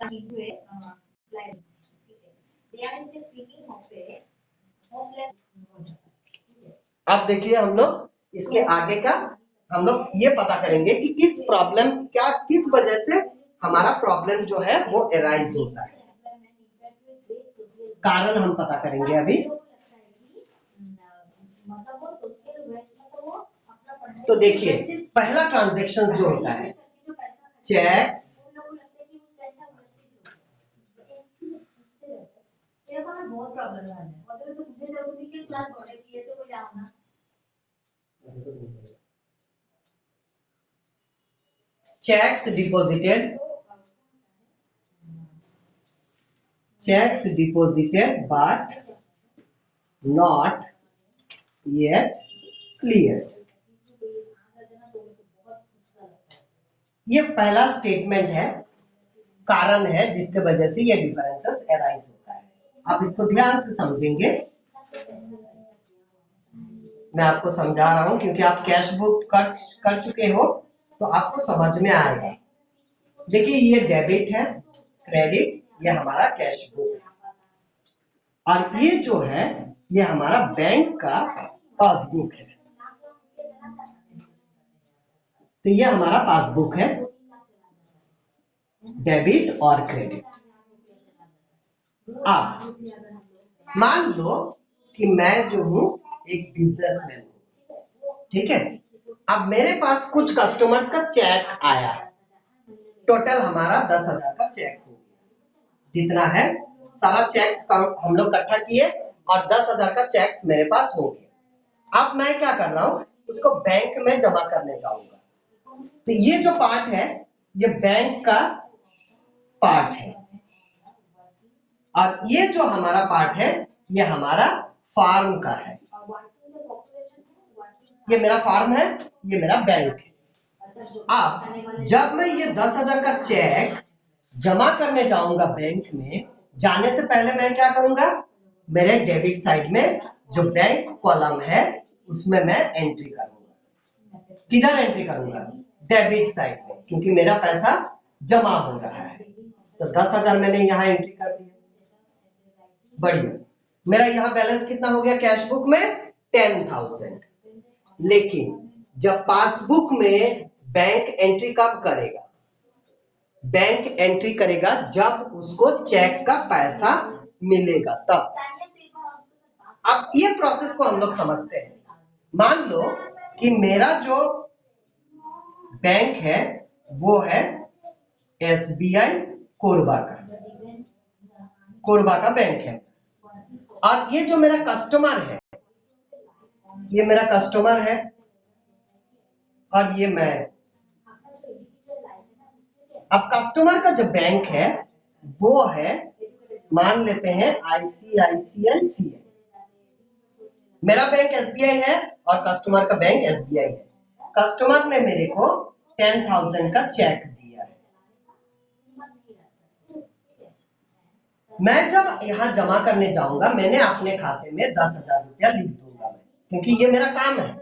अब देखिए हम लोग इसके आगे का हम लोग ये पता करेंगे कि किस प्रॉब्लम क्या किस वजह से हमारा प्रॉब्लम जो है वो एराइज होता है, कारण हम पता करेंगे अभी। तो देखिए पहला ट्रांजैक्शन जो होता है checks checks deposited but not yet clear। ये पहला स्टेटमेंट है, कारण है जिसके वजह से ये डिफरेंसेस एराइज होता है। आप इसको ध्यान से समझेंगे, मैं आपको समझा रहा हूं क्योंकि आप कैश बुक कर चुके हो तो आपको समझ में आएगा। देखिए ये डेबिट है, क्रेडिट ये हमारा कैश बुक है, और ये जो है ये हमारा बैंक का पासबुक है। तो ये हमारा पासबुक है, डेबिट और क्रेडिट। अब मान लो कि मैं जो हूं एक बिजनेसमैन हूं, ठीक है। अब मेरे पास कुछ कस्टमर्स का चेक आया, टोटल हमारा 10,000 का चेक हो गया। जितना है सारा चेक्स हम लोग इकट्ठा किए और 10,000 का चेक्स मेरे पास हो गया। अब मैं क्या कर रहा हूं, उसको बैंक में जमा करने जाऊंगा। तो ये जो पार्ट है ये बैंक का पार्ट है, और ये जो हमारा पार्ट है ये हमारा फार्म का है। ये मेरा फार्म है, ये मेरा बैंक है। अब जब मैं ये 10,000 का चेक जमा करने जाऊंगा बैंक में, जाने से पहले मैं क्या करूंगा, मेरे डेबिट साइड में जो बैंक कॉलम है उसमें मैं एंट्री करूंगा। किधर एंट्री करूंगा, डेबिट साइड में, क्योंकि मेरा पैसा जमा हो रहा है। तो 10,000 मैंने यहाँ एंट्री कर दिया, बढ़िया। मेरा यहाँ बैलेंस कितना हो गया कैश बुक में, 10,000। लेकिन जब पासबुक में बैंक एंट्री कब करेगा, बैंक एंट्री करेगा जब उसको चेक का पैसा मिलेगा तब। अब ये प्रोसेस को हम लोग समझते हैं। मान लो कि मेरा जो बैंक है वो है SBI कोरबा का बैंक है, और ये जो मेरा कस्टमर है ये मेरा कस्टमर है, और ये मैं। अब कस्टमर का जो बैंक है वो है, मान लेते हैं ICICI। मेरा बैंक SBI है और कस्टमर का बैंक SBI है। कस्टमर ने मेरे को 10,000 का चेक दिया है। मैं जब यहाँ जमा करने जाऊंगा, मैंने अपने खाते में 10,000 रुपया लिख दूंगा, क्योंकि ये मेरा काम है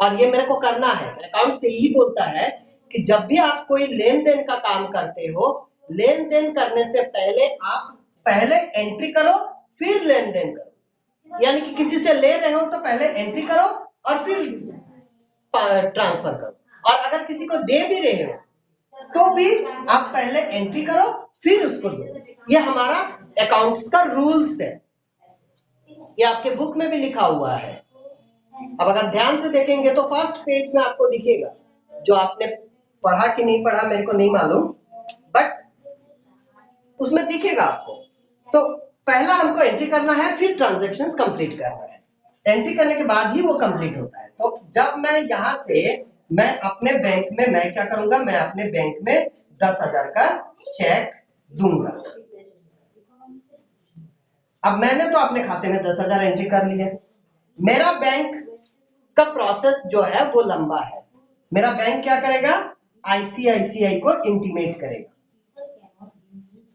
और ये मेरे को करना है। अकाउंट से ही बोलता है कि जब भी आप कोई लेन देन का काम करते हो, लेन देन करने से पहले आप पहले एंट्री करो फिर लेन देन करो। यानी कि किसी से ले रहे हो तो पहले एंट्री करो और फिर ट्रांसफर करो, और अगर किसी को दे भी रहे हो तो भी आप पहले एंट्री करो फिर उसको दो। ये हमारा अकाउंट्स का रूल्स है, ये आपके बुक में भी लिखा हुआ है। अब अगर ध्यान से देखेंगे तो फर्स्ट पेज में आपको दिखेगा, जो आपने पढ़ा कि नहीं पढ़ा मेरे को नहीं मालूम, बट उसमें दिखेगा आपको। तो पहला हमको एंट्री करना है, फिर ट्रांजैक्शंस कंप्लीट करना है। एंट्री करने के बाद ही वो कंप्लीट होता है। तो जब मैं यहाँ से मैं अपने बैंक में मैं क्या करूंगा, मैं अपने बैंक में 10,000 का चेक दूंगा। अब मैंने तो अपने खाते में 10,000 एंट्री कर लिया। मेरा बैंक का प्रोसेस जो है वो लंबा है। मेरा बैंक क्या करेगा, ICICI को इंटीमेट करेगा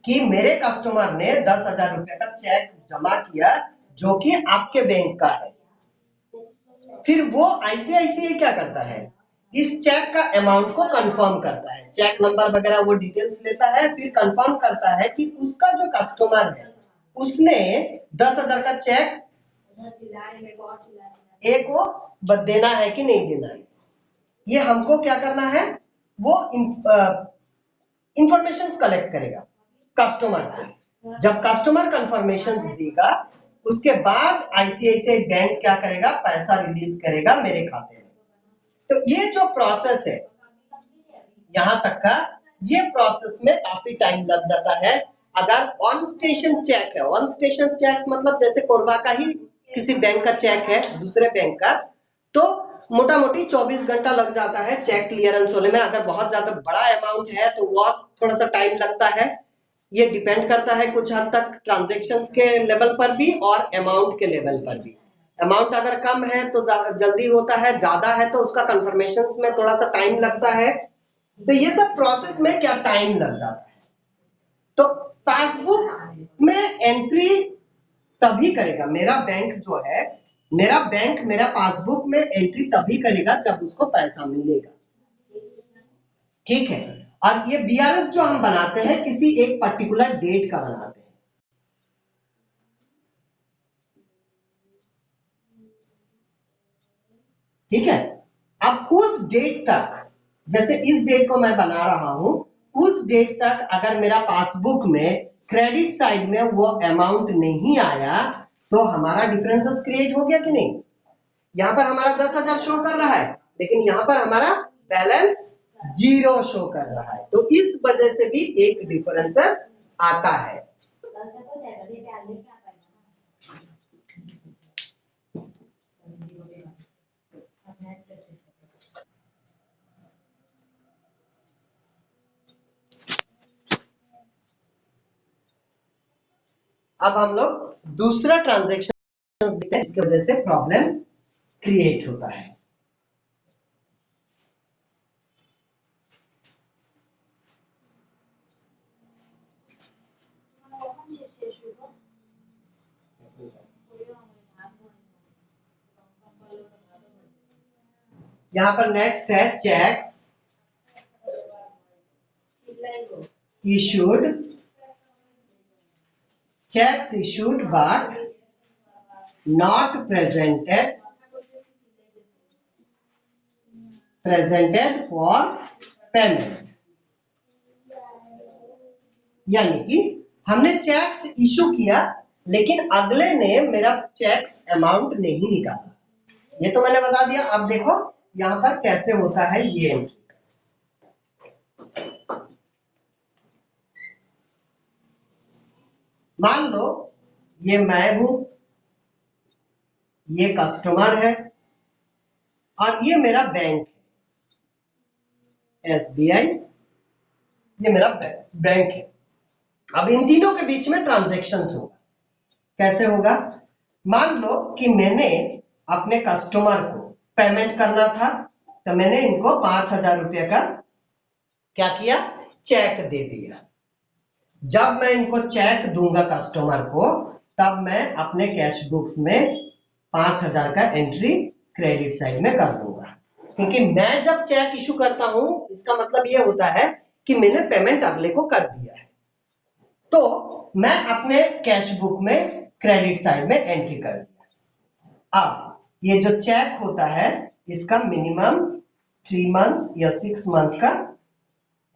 कि मेरे कस्टमर ने 10,000 रुपए का चेक जमा किया जो कि आपके बैंक का है। फिर वो ICICI क्या करता है, इस चेक का अमाउंट को कंफर्म करता है, चेक नंबर वगैरह वो डिटेल्स लेता है, फिर कंफर्म करता है कि उसका जो कस्टमर है उसने 10,000 का चेक ए को देना है कि नहीं देना है। ये हमको क्या करना है, वो इंफॉर्मेशन कलेक्ट करेगा कस्टमर से। जब कस्टमर कंफर्मेशन देगा उसके बाद आईसीआईसीआई बैंक क्या करेगा, पैसा रिलीज करेगा मेरे खाते में। तो ये जो प्रोसेस है यहां तक का, ये प्रोसेस में काफी टाइम लग जाता है। अगर ऑन स्टेशन चेक है, ऑन स्टेशन चेक मतलब जैसे कोरबा का ही किसी बैंक का चेक है दूसरे बैंक का, तो मोटा मोटी 24 घंटा लग जाता है चेक क्लियरेंस होने में। अगर बहुत ज्यादा बड़ा अमाउंट है तो वो थोड़ा सा टाइम लगता है। ये डिपेंड करता है कुछ हद तक ट्रांजैक्शंस के लेवल पर भी और अमाउंट के लेवल पर भी। अमाउंट अगर कम है तो जल्दी होता है, ज्यादा है तो उसका कंफर्मेशन में थोड़ा सा टाइम लगता है। तो ये सब प्रोसेस में क्या टाइम लग जाता है। तो पासबुक में एंट्री तभी करेगा मेरा बैंक जो है, मेरा बैंक मेरा पासबुक में एंट्री तभी करेगा जब उसको पैसा मिलेगा, ठीक है। और ये बीआरएस जो हम बनाते हैं किसी एक पर्टिकुलर डेट का बनाते हैं, ठीक है। अब उस डेट तक, जैसे इस डेट को मैं बना रहा हूं, उस डेट तक अगर मेरा पासबुक में क्रेडिट साइड में वो अमाउंट नहीं आया तो हमारा डिफरेंसेस क्रिएट हो गया कि नहीं। यहां पर हमारा 10,000 शो कर रहा है लेकिन यहां पर हमारा बैलेंस 0 शो कर रहा है। तो इस वजह से भी एक डिफरेंसेस आता है। अब हम लोग दूसरा ट्रांजैक्शन देखते हैं जिसकी वजह से प्रॉब्लम क्रिएट होता है। यहां पर नेक्स्ट है checks issued, checks issued but not presented for payment। यानी कि हमने चेक्स इशू किया लेकिन अगले ने मेरा चेक्स अमाउंट नहीं निकाला, ये तो मैंने बता दिया। अब देखो यहां पर कैसे होता है ये एंट्री। मान लो ये मैं हूं, ये कस्टमर है और ये मेरा बैंक है एसबीआई, ये मेरा बैंक है। अब इन तीनों के बीच में ट्रांजैक्शंस होगा। कैसे होगा, मान लो कि मैंने अपने कस्टमर को पेमेंट करना था तो मैंने इनको 5,000 रुपये का क्या किया, चेक दे दिया। जब मैं इनको चेक दूंगा कस्टमर को तब मैं अपने कैश बुक्स में 5,000 का एंट्री क्रेडिट साइड में कर दूंगा, क्योंकि मैं जब चेक इशू करता हूं इसका मतलब यह होता है कि मैंने पेमेंट अगले को कर दिया है, तो मैं अपने कैश बुक में क्रेडिट साइड में एंट्री कर दिया। अब ये जो चेक होता है इसका मिनिमम 3 मंथ्स या 6 मंथ्स का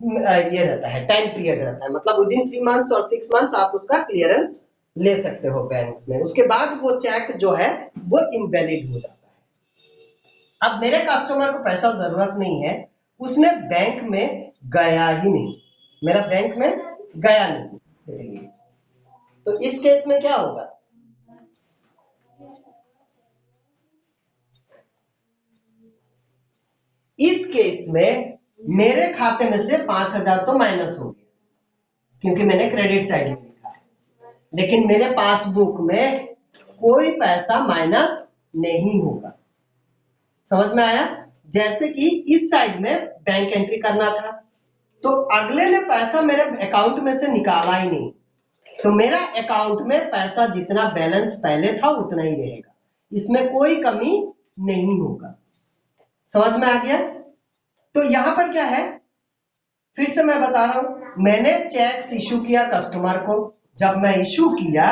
ये रहता है, टाइम पीरियड रहता है। मतलब विद इन 3 मंथ्स और 6 मंथ्स आप उसका क्लियरेंस ले सकते हो बैंक्स में। उसके बाद वो चेक जो है वो इनवैलिड हो जाता है। अब मेरे कस्टमर को पैसा जरूरत नहीं है, उसने बैंक में गया ही नहीं, मेरा बैंक में गया नहीं, तो इस केस में क्या होगा, इस केस में मेरे खाते में से 5,000 तो माइनस हो गया क्योंकि मैंने क्रेडिट साइड में लिखा है, लेकिन मेरे पासबुक में कोई पैसा माइनस नहीं होगा। समझ में आया। जैसे कि इस साइड में बैंक एंट्री करना था तो अगले ने पैसा मेरे अकाउंट में से निकाला ही नहीं, तो मेरा अकाउंट में पैसा जितना बैलेंस पहले था उतना ही रहेगा, इसमें कोई कमी नहीं होगा। समझ में आ गया। तो यहां पर क्या है, फिर से मैं बता रहा हूं, मैंने चेक्स इशू किया कस्टमर को, जब मैं इशू किया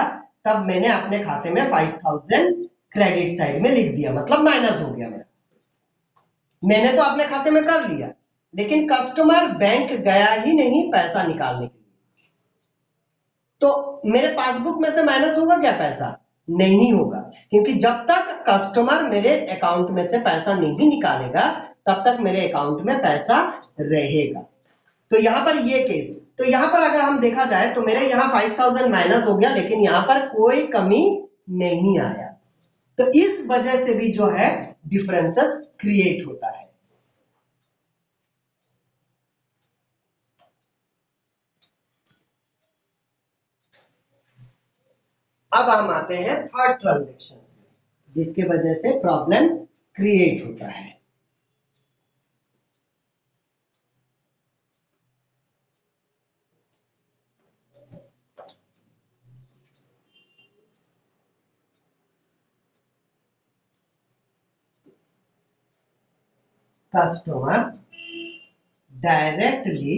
तब मैंने अपने खाते में 5000 क्रेडिट साइड में लिख दिया, मतलब माइनस हो गया मेरा। मैंने तो अपने खाते में कर लिया, लेकिन कस्टमर बैंक गया ही नहीं पैसा निकालने के लिए, तो मेरे पासबुक में से माइनस होगा क्या पैसा? नहीं होगा, क्योंकि जब तक कस्टमर मेरे अकाउंट में से पैसा नहीं निकालेगा तब तक मेरे अकाउंट में पैसा रहेगा। तो यहां पर ये केस, तो यहां पर अगर हम देखा जाए तो मेरे यहां 5000 माइनस हो गया, लेकिन यहां पर कोई कमी नहीं आया। तो इस वजह से भी जो है डिफरेंसेस क्रिएट होता है। अब हम आते हैं थर्ड ट्रांजैक्शन में, जिसके वजह से प्रॉब्लम क्रिएट होता है। Customer directly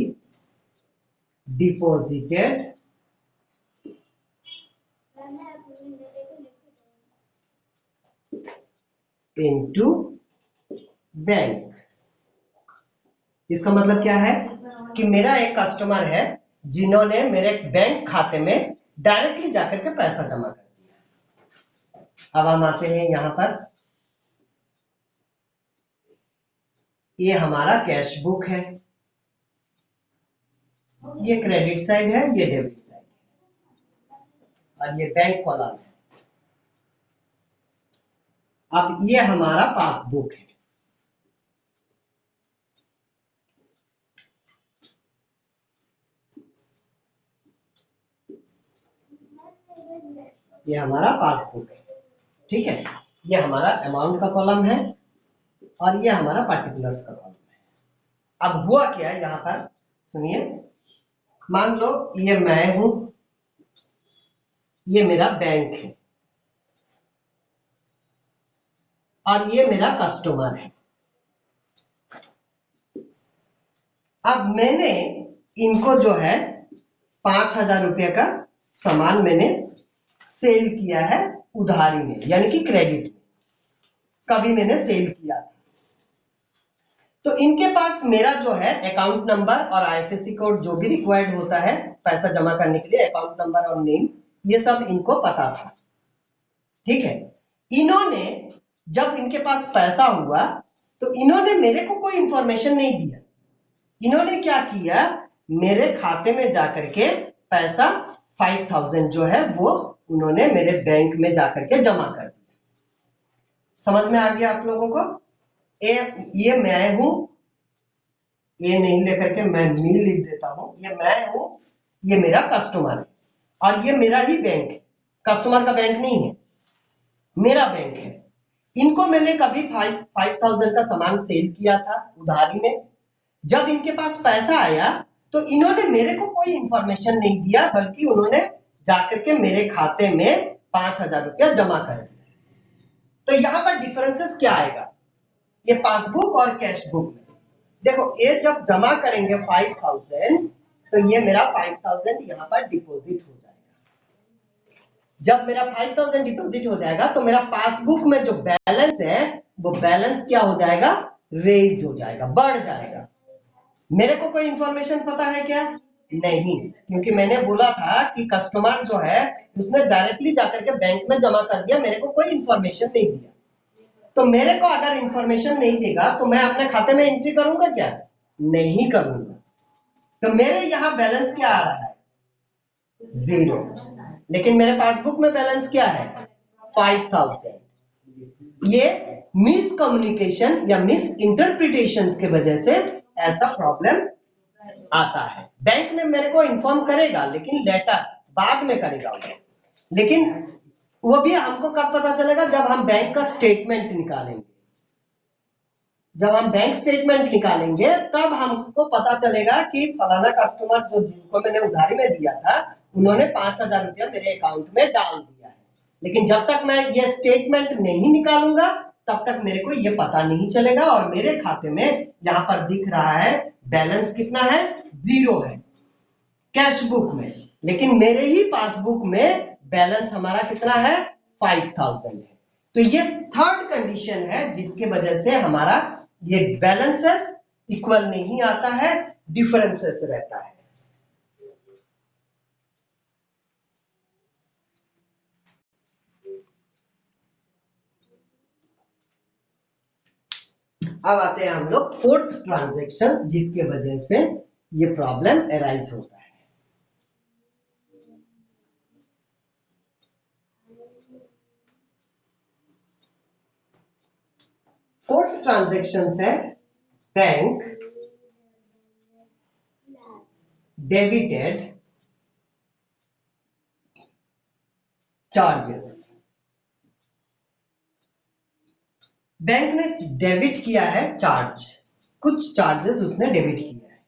deposited into bank. इसका मतलब क्या है कि मेरा एक कस्टमर है जिन्होंने मेरे बैंक खाते में डायरेक्टली जाकर के पैसा जमा कर दिया। अब हम आते हैं यहां पर, ये हमारा कैश बुक है, ये क्रेडिट साइड है, ये डेबिट साइड है, और ये बैंक कॉलम है। अब ये हमारा पासबुक है। ये हमारा पासबुक है, ठीक है। ये हमारा अमाउंट का कॉलम है और ये हमारा पार्टिकुलर्स का कॉलम है। अब हुआ क्या है यहां पर, सुनिए, मान लो ये मैं हूं, ये मेरा बैंक है और ये मेरा कस्टमर है। अब मैंने इनको जो है 5000 रुपये का सामान मैंने सेल किया है उधारी में, यानी कि क्रेडिट में, कभी मैंने सेल किया था। तो इनके पास मेरा जो है अकाउंट नंबर और आईएफएससी कोड जो भी रिक्वायर्ड होता है पैसा जमा करने के लिए, अकाउंट नंबर और नेम, ये सब इनको पता था, ठीक है। इन्होंने जब इनके पास पैसा हुआ तो इन्होंने मेरे को कोई इंफॉर्मेशन नहीं दिया। इन्होंने क्या किया, मेरे खाते में जाकर के पैसा 5000 जो है वो उन्होंने मेरे बैंक में जाकर के जमा कर दिया। समझ में आ गया आप लोगों को? ये मैं हूं, ये नहीं लेकर के मैं मी लिख देता हूं, ये मैं हूं, ये मेरा कस्टमर है और ये मेरा ही बैंक है, कस्टमर का बैंक नहीं है, मेरा बैंक है। इनको मैंने कभी 5000 का सामान सेल किया था उधारी में। जब इनके पास पैसा आया तो इन्होंने मेरे को कोई इंफॉर्मेशन नहीं दिया, बल्कि उन्होंने जाकर के मेरे खाते में 5000 रुपया जमा कर दिया। तो यहां पर डिफरेंसेस क्या आएगा, ये पासबुक और कैश बुक में देखो, ये जब जमा करेंगे 5000 तो ये मेरा 5000 यहां पर डिपॉजिट हो जाएगा। जब मेरा 5000 डिपॉजिट हो जाएगा तो मेरा पासबुक में जो बैलेंस है वो बैलेंस क्या हो जाएगा, रेज हो जाएगा, बढ़ जाएगा। मेरे को कोई इंफॉर्मेशन पता है क्या? नहीं, क्योंकि मैंने बोला था कि कस्टमर जो है उसने डायरेक्टली जाकर के बैंक में जमा कर दिया, मेरे को कोई इंफॉर्मेशन नहीं दिया। तो मेरे को अगर इंफॉर्मेशन नहीं देगा तो मैं अपने खाते में एंट्री करूंगा क्या? नहीं करूंगा। तो मेरे यहां बैलेंस क्या आ रहा है, 0, लेकिन मेरे पासबुक में बैलेंस क्या है, 5000। ये मिस कम्युनिकेशन या मिस इंटरप्रिटेशन की वजह से ऐसा प्रॉब्लम आता है। बैंक ने मेरे को इन्फॉर्म करेगा, लेकिन लेटर बाद में करेगा, लेकिन वो भी हमको कब पता चलेगा, जब हम बैंक का स्टेटमेंट निकालेंगे। जब हम बैंक स्टेटमेंट निकालेंगे तब हमको पता चलेगा कि फलाना कस्टमर जो जिनको मैंने उधारी में दिया था उन्होंने 5000 रुपया मेरे अकाउंट में डाल दिया है। लेकिन जब तक मैं ये स्टेटमेंट नहीं निकालूंगा तब तक मेरे को ये पता नहीं चलेगा और मेरे खाते में यहाँ पर दिख रहा है बैलेंस कितना है, 0 है कैश बुक में, लेकिन मेरे ही पासबुक में बैलेंस हमारा कितना है, 5000 है। तो ये थर्ड कंडीशन है जिसके वजह से हमारा ये बैलेंसेस इक्वल नहीं आता है, डिफरेंसेस रहता है। अब आते हैं हम लोग फोर्थ ट्रांजैक्शन जिसके वजह से ये प्रॉब्लम अराइज होता है। फोर्थ ट्रांजैक्शन है बैंक डेबिटेड चार्जेस। बैंक ने डेबिट किया है चार्ज, कुछ चार्जेस उसने डेबिट किया है।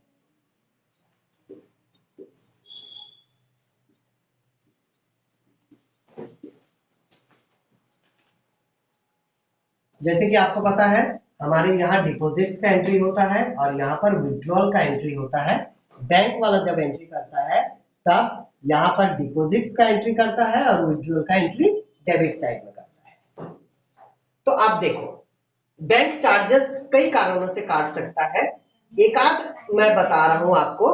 जैसे कि आपको पता है हमारे यहाँ डिपॉजिट्स का एंट्री होता है और यहाँ पर विड्रॉल का एंट्री होता है। बैंक वाला जब एंट्री करता है तब यहाँ पर डिपॉजिट्स का एंट्री करता है और विड्रॉल का एंट्री डेबिट साइड में करता है। तो आप देखो बैंक चार्जेस कई कारणों से काट सकता है। एक आध मैं बता रहा हूं आपको,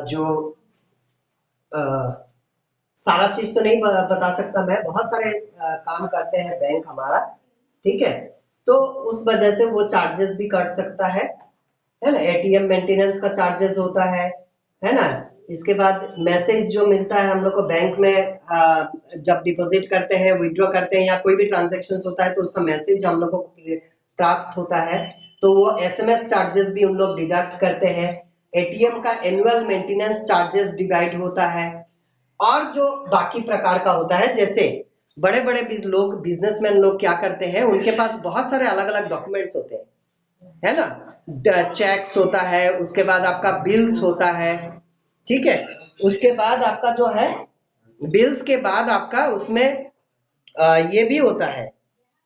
जो सारा चीज तो नहीं बता सकता मैं, बहुत सारे काम करते हैं बैंक हमारा, ठीक है। तो उस वजह से वो चार्जेस भी कट सकता है ना। एटीएम मेंटेनेंस का चार्जेस होता है ना। इसके बाद मैसेज जो मिलता है हम लोग को बैंक में, जब डिपॉजिट करते हैं, विड्रॉ करते हैं या कोई भी ट्रांजैक्शन होता है तो उसका मैसेज हम लोग को प्राप्त होता है, तो वो एसएमएस चार्जेस भी उन लोग डिडक्ट करते हैं। एटीएम का एनुअल मेंटेनेंस चार्जेस डिवाइड होता है। और जो बाकी प्रकार का होता है, जैसे बड़े बड़े लोग, बिजनेसमैन लोग क्या करते हैं, उनके पास बहुत सारे अलग अलग डॉक्यूमेंट्स होते हैं, है ना। चेक्स होता है, उसके बाद आपका बिल्स होता है, ठीक है। उसके बाद आपका जो है बिल्स के बाद आपका उसमें ये भी होता है,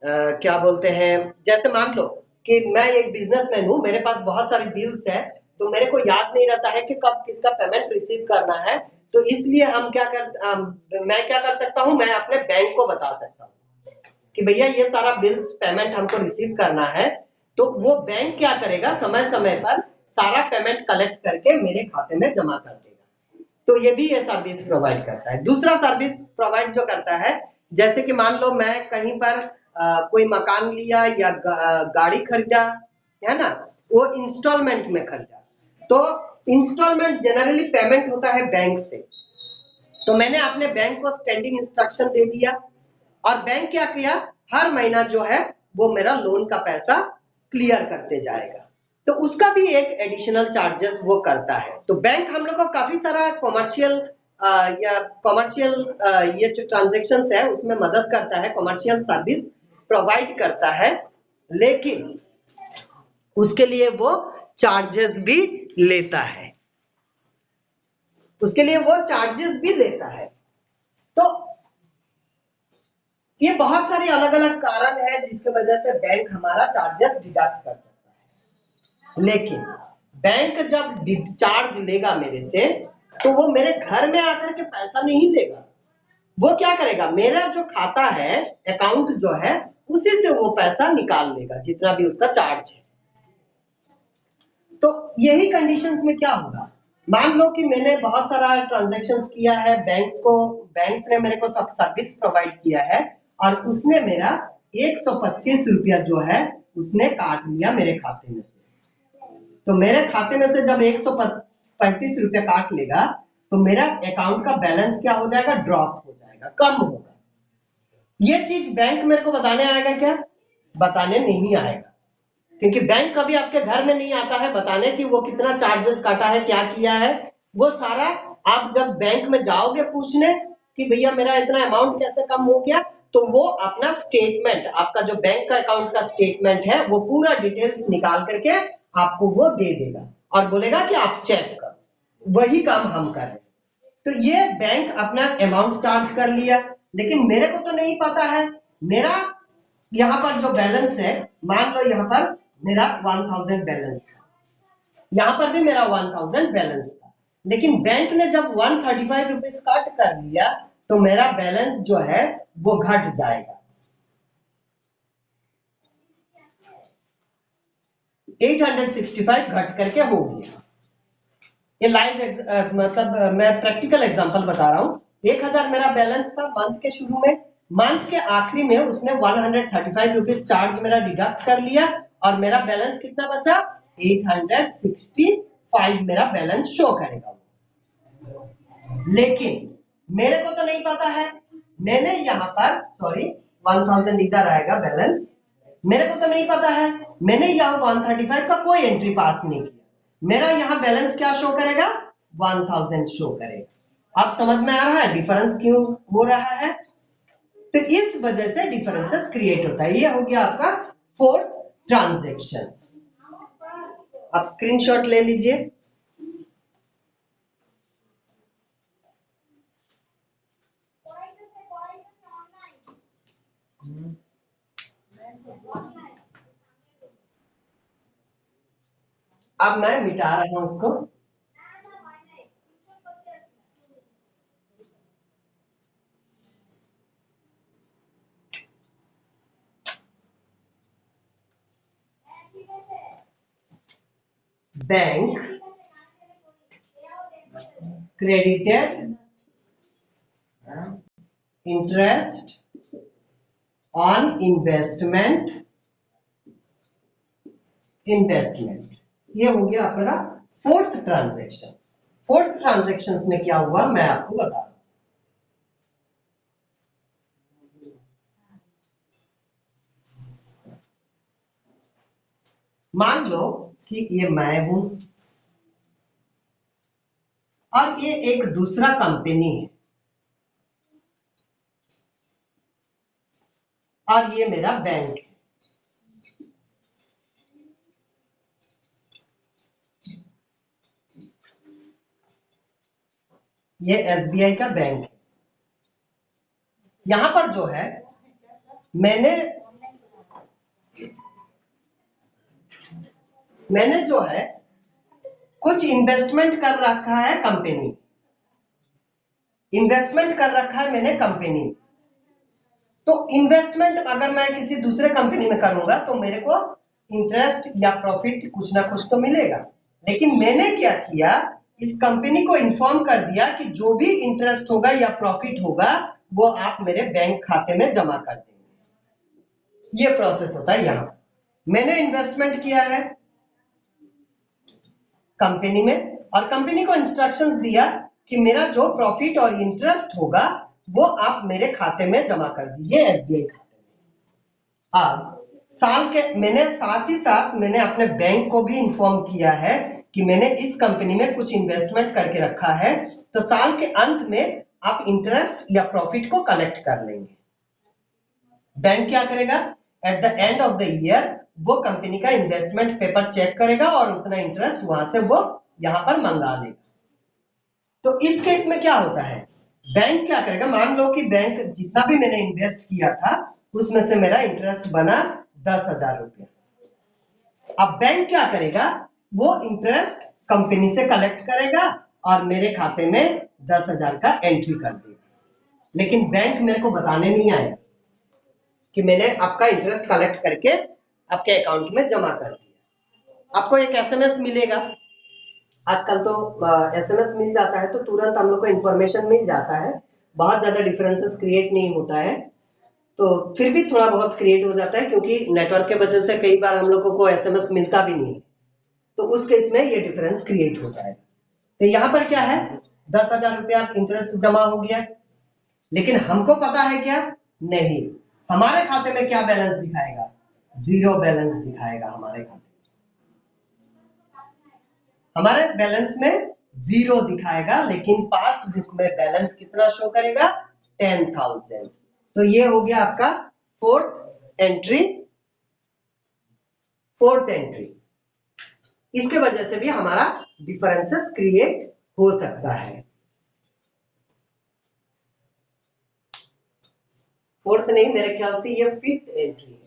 क्या बोलते हैं, जैसे मान लो कि मैं एक बिजनेसमैन हूं, मेरे पास बहुत सारे बिल्स है, तो मेरे को याद नहीं रहता है कि कब किसका पेमेंट रिसीव करना है। तो इसलिए मैं क्या कर सकता हूं, मैं अपने बैंक को बता सकता हूं कि भैया ये सारा बिल्स पेमेंट हमको रिसीव करना है। तो वो बैंक क्या करेगा, समय समय पर सारा पेमेंट कलेक्ट करके मेरे खाते में जमा कर देगा। तो ये भी ये सर्विस प्रोवाइड करता है। दूसरा सर्विस प्रोवाइड जो करता है, जैसे कि मान लो मैं कहीं पर कोई मकान लिया या गाड़ी खरीदा, है ना, वो इंस्टॉलमेंट में खरीदा, तो इंस्टॉलमेंट जनरली पेमेंट होता है बैंक से। तो मैंने अपने बैंक को स्टैंडिंग इंस्ट्रक्शन दे दिया और बैंक क्या किया, हर महीना जो है वो मेरा लोन का पैसा क्लियर करते जाएगा। तो उसका भी एक एडिशनल चार्जेस वो करता है। तो बैंक हम लोग को काफी सारा कॉमर्शियल ये जो ट्रांजेक्शन है उसमें मदद करता है, कॉमर्शियल सर्विस प्रोवाइड करता है, लेकिन उसके लिए वो चार्जेस भी लेता है, उसके लिए वो चार्जेस भी लेता है। तो ये बहुत सारे अलग अलग कारण है जिसके वजह से बैंक हमारा चार्जेस डिडक्ट कर सकता है। लेकिन बैंक जब चार्ज लेगा मेरे से, तो वो मेरे घर में आकर के पैसा नहीं लेगा। वो क्या करेगा, मेरा जो खाता है, अकाउंट जो है, उसी से वो पैसा निकाल लेगा, जितना भी उसका चार्ज है। तो यही कंडीशंस में क्या होगा, मान लो कि मैंने बहुत सारा ट्रांजैक्शंस किया है, बैंक्स ने मेरे को सब सर्विस प्रोवाइड किया है और उसने मेरा 125 रुपया जो है उसने काट लिया मेरे खाते में से। तो मेरे खाते में से जब 135 रुपया काट लेगा तो मेरा अकाउंट का बैलेंस क्या हो जाएगा, ड्रॉप हो जाएगा, कम होगा। ये चीज बैंक मेरे को बताने आएगा क्या, बताने नहीं आएगा, क्योंकि बैंक कभी आपके घर में नहीं आता है बताने कि वो कितना चार्जेस काटा है, क्या किया है। वो सारा आप जब बैंक में जाओगे पूछने कि भैया मेरा इतना अमाउंट कैसे कम हो गया, तो वो अपना स्टेटमेंट, आपका जो बैंक का अकाउंट का स्टेटमेंट है, वो पूरा डिटेल्स निकाल करके आपको वो दे देगा और बोलेगा कि आप चेक करो। वही काम हम कर रहे हैं। तो ये बैंक अपना अमाउंट चार्ज कर लिया, लेकिन मेरे को तो नहीं पता है, मेरा यहाँ पर जो बैलेंस है, मान लो यहाँ पर मेरा 1000 बैलेंस था, यहाँ पर भी मेरा 1000 बैलेंस था, लेकिन बैंक ने जब 135 रुपीज कट कर लिया तो मेरा बैलेंस जो है वो घट जाएगा। 865 घट करके हो गया। ये लाइव मतलब मैं प्रैक्टिकल एग्जांपल बता रहा हूँ। 1000 मेरा बैलेंस था मंथ के शुरू में, मंथ के आखिरी में उसने 135 रुपीज चार्ज मेरा डिडक्ट कर लिया और मेरा बैलेंस कितना बचा, 865 मेरा बैलेंस शो करेगा। लेकिन मेरे को तो नहीं पता है, मैंने यहाँ पर सॉरी 1000 इधर आएगा बैलेंस, मेरे को तो नहीं पता है, मैंने यहाँ 135 का कोई एंट्री पास नहीं किया, मेरा यहाँ बैलेंस क्या शो करेगा, 1000 शो करेगा। अब समझ में आ रहा है डिफरेंस क्यों हो रहा है? तो इस वजह से डिफरेंसेस क्रिएट होता है। ये हो गया आपका फोर्थ ट्रांजैक्शंस। आप स्क्रीनशॉट ले लीजिए। अब मैं मिटा रहा हूं उसको। Bank credited interest on investment, ये हो गया आपका फोर्थ ट्रांजैक्शन। फोर्थ ट्रांजैक्शन में क्या हुआ मैं आपको बता रहा हूं। मान लो कि ये मैं हूं और ये एक दूसरा कंपनी है और ये मेरा बैंक है। ये एसबीआई का बैंक है। यहां पर जो है मैंने जो है कुछ इन्वेस्टमेंट कर रखा है कंपनी, इन्वेस्टमेंट कर रखा है मैंने कंपनी। तो इन्वेस्टमेंट अगर मैं किसी दूसरे कंपनी में करूंगा तो मेरे को इंटरेस्ट या प्रॉफिट कुछ ना कुछ तो मिलेगा। लेकिन मैंने क्या किया, इस कंपनी को इन्फॉर्म कर दिया कि जो भी इंटरेस्ट होगा या प्रॉफिट होगा वो आप मेरे बैंक खाते में जमा कर देंगे। ये प्रोसेस होता है। यहां मैंने इन्वेस्टमेंट किया है कंपनी में और कंपनी को इंस्ट्रक्शंस दिया कि मेरा जो प्रॉफिट और इंटरेस्ट होगा वो आप मेरे खाते में जमा कर दीजिए, एसबीआई खाते में। अब साल के मैंने साथ ही साथ मैंने अपने बैंक को भी इन्फॉर्म किया है कि मैंने इस कंपनी में कुछ इन्वेस्टमेंट करके रखा है, तो साल के अंत में आप इंटरेस्ट या प्रॉफिट को कलेक्ट कर लेंगे। बैंक क्या करेगा, at the end of the year वो कंपनी का इन्वेस्टमेंट पेपर चेक करेगा और उतना इंटरेस्ट वहां से वो यहां पर मंगा लेगा। तो इस केस में क्या होता है, बैंक क्या करेगा, मान लो कि बैंक जितना भी मैंने इन्वेस्ट किया था उसमें से मेरा इंटरेस्ट बना 10,000 रुपया। अब बैंक क्या करेगा, वो इंटरेस्ट कंपनी से कलेक्ट करेगा और मेरे खाते में 10,000 का एंट्री कर देगा। लेकिन बैंक मेरे को बताने नहीं आएगा कि मैंने आपका इंटरेस्ट कलेक्ट करके आपके अकाउंट में जमा कर दिया। आपको एक एसएमएस मिलेगा, आजकल तो एसएमएस मिल जाता है तो तुरंत हम लोग को इंफॉर्मेशन मिल जाता है, बहुत ज्यादा डिफरेंसेस क्रिएट नहीं होता है। तो फिर भी थोड़ा बहुत क्रिएट हो जाता है क्योंकि नेटवर्क के वजह से कई बार हम लोगों को एसएमएस मिलता भी नहीं है, तो उस केस में ये डिफरेंस क्रिएट हो जाएगा। तो यहाँ पर क्या है, 10,000 रुपया इंटरेस्ट जमा हो गया, लेकिन हमको पता है क्या, नहीं, हमारे खाते में क्या बैलेंस दिखाएगा, जीरो बैलेंस दिखाएगा। हमारे बैलेंस में जीरो दिखाएगा, लेकिन पासबुक में बैलेंस कितना शो करेगा, 10,000। तो ये हो गया आपका फोर्थ एंट्री। इसके वजह से भी हमारा डिफरेंसेस क्रिएट हो सकता है। फोर्थ नहीं, मेरे ख्याल से ये फिफ्थ एंट्री।